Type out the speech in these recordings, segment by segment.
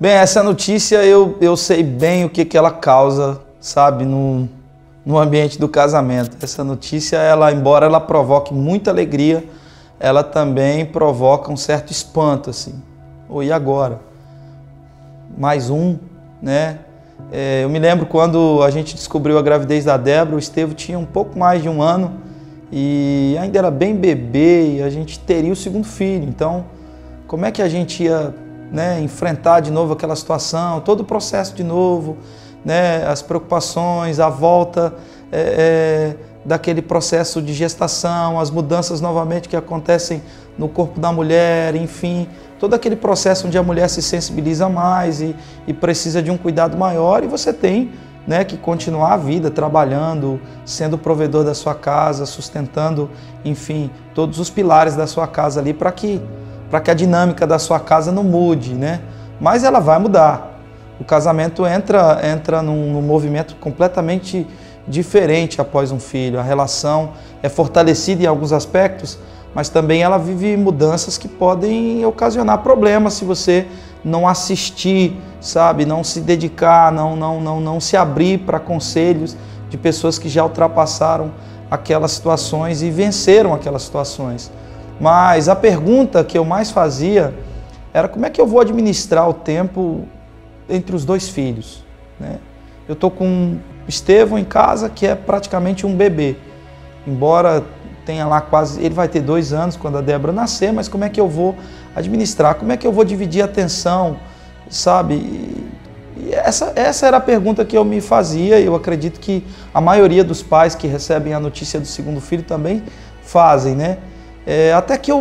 Bem, essa notícia eu sei bem o que ela causa, sabe, no ambiente do casamento. Essa notícia, embora ela provoque muita alegria, ela também provoca um certo espanto, assim. E agora? Mais um, né? Eu me lembro quando a gente descobriu a gravidez da Débora, o Estevão tinha um pouco mais de 1 ano e ainda era bem bebê e a gente teria o 2º filho. Então, como é que a gente ia, né, enfrentar de novo aquela situação, todo o processo de novo, né, as preocupações, a volta daquele processo de gestação, as mudanças novamente que acontecem no corpo da mulher, enfim, todo aquele processo onde a mulher se sensibiliza mais e precisa de um cuidado maior, e você tem, né, que continuar a vida trabalhando, sendo o provedor da sua casa, sustentando, enfim, todos os pilares da sua casa ali para que a dinâmica da sua casa não mude, né? Mas ela vai mudar. O casamento entra num movimento completamente diferente após um filho. A relação é fortalecida em alguns aspectos, mas também ela vive mudanças que podem ocasionar problemas se você não assistir, sabe, não se dedicar, não se abrir para conselhos de pessoas que já ultrapassaram aquelas situações e venceram aquelas situações. Mas a pergunta que eu mais fazia era como é que eu vou administrar o tempo entre os 2 filhos, né? Eu estou com o Estevão em casa, que é praticamente um bebê, embora tenha lá ele vai ter 2 anos quando a Débora nascer, mas como é que eu vou administrar? Como é que eu vou dividir a atenção, sabe? E essa era a pergunta que eu me fazia, e eu acredito que a maioria dos pais que recebem a notícia do 2º filho também fazem, né? Até que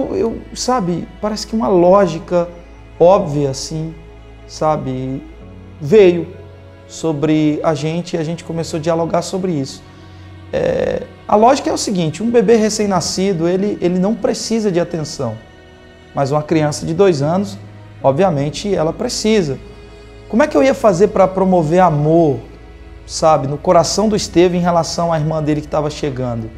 sabe, parece que uma lógica óbvia, assim, sabe, veio sobre a gente e a gente começou a dialogar sobre isso. A lógica é o seguinte: um bebê recém-nascido, ele não precisa de atenção, mas uma criança de 2 anos, obviamente, ela precisa. Como é que eu ia fazer para promover amor, sabe, no coração do Estevão em relação à irmã dele que estava chegando?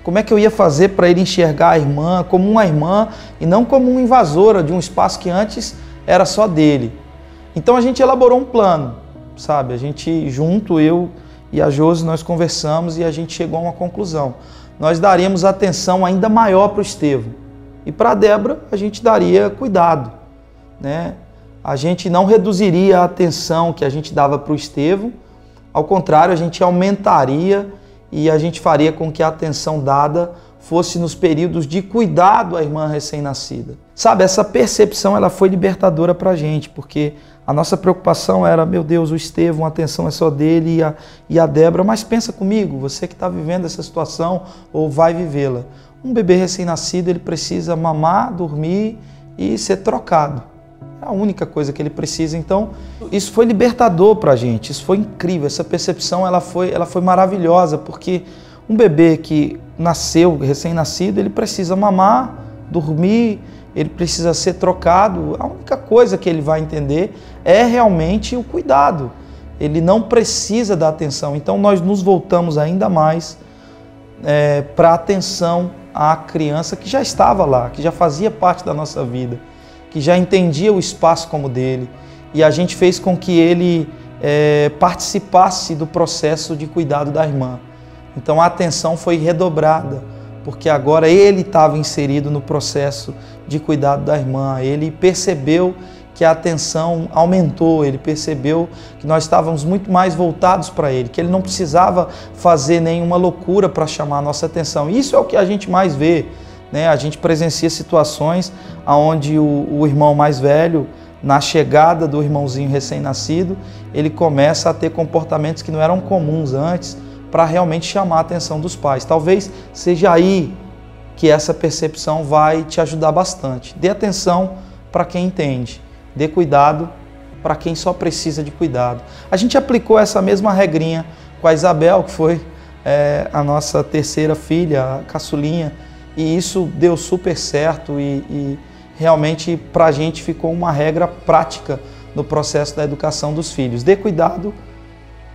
Como é que eu ia fazer para ele enxergar a irmã como uma irmã e não como uma invasora de um espaço que antes era só dele? Então a gente elaborou um plano, sabe? A gente, junto, eu e a Josi, nós conversamos e a gente chegou a uma conclusão. Nós daríamos atenção ainda maior para o Estevão. E para a Débora a gente daria cuidado, né? A gente não reduziria a atenção que a gente dava para o Estevão, ao contrário, a gente aumentaria e a gente faria com que a atenção dada fosse nos períodos de cuidado à irmã recém-nascida. Sabe, essa percepção ela foi libertadora para a gente, porque a nossa preocupação era, meu Deus, o Estevão, a atenção é só dele e a Débora, mas pensa comigo, você que está vivendo essa situação ou vai vivê-la. Um bebê recém-nascido, ele precisa mamar, dormir e ser trocado. É a única coisa que ele precisa. Então, isso foi libertador para a gente, isso foi incrível, essa percepção ela foi maravilhosa, porque um bebê que nasceu, recém-nascido, ele precisa mamar, dormir, ele precisa ser trocado. A única coisa que ele vai entender é realmente o cuidado. Ele não precisa da atenção. Então nós nos voltamos ainda mais para a atenção à criança que já estava lá, que já fazia parte da nossa vida, que já entendia o espaço como dele. E a gente fez com que ele participasse do processo de cuidado da irmã. Então a atenção foi redobrada, porque agora ele estava inserido no processo de cuidado da irmã. Ele percebeu que a atenção aumentou, ele percebeu que nós estávamos muito mais voltados para ele, que ele não precisava fazer nenhuma loucura para chamar a nossa atenção. Isso é o que a gente mais vê, né? A gente presencia situações onde o irmão mais velho, na chegada do irmãozinho recém-nascido, ele começa a ter comportamentos que não eram comuns antes, para realmente chamar a atenção dos pais. Talvez seja aí que essa percepção vai te ajudar bastante. Dê atenção para quem entende, dê cuidado para quem só precisa de cuidado. A gente aplicou essa mesma regrinha com a Isabel, que foi a nossa terceira filha, a caçulinha, e isso deu super certo e realmente para a gente ficou uma regra prática no processo da educação dos filhos. Dê cuidado,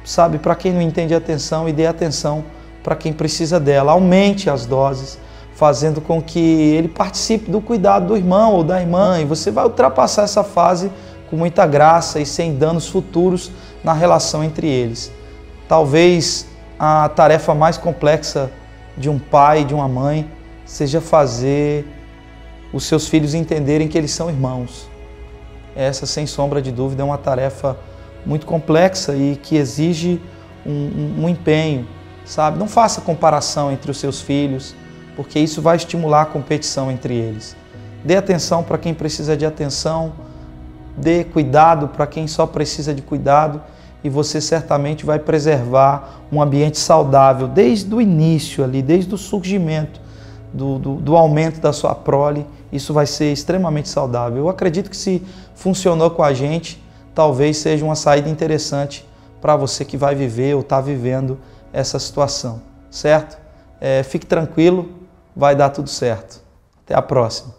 sabe, para quem não entende a atenção, e dê atenção para quem precisa dela. Aumente as doses, fazendo com que ele participe do cuidado do irmão ou da irmã, e você vai ultrapassar essa fase com muita graça e sem danos futuros na relação entre eles. Talvez a tarefa mais complexa de um pai e de uma mãe seja fazer os seus filhos entenderem que eles são irmãos. Essa, sem sombra de dúvida, é uma tarefa muito complexa e que exige um empenho, sabe? Não faça comparação entre os seus filhos, porque isso vai estimular a competição entre eles. Dê atenção para quem precisa de atenção, dê cuidado para quem só precisa de cuidado e você certamente vai preservar um ambiente saudável desde o início ali, desde o surgimento do aumento da sua prole. Isso vai ser extremamente saudável. Eu acredito que se funcionou com a gente, talvez seja uma saída interessante para você que vai viver ou está vivendo essa situação, certo? Fique tranquilo, vai dar tudo certo. Até a próxima.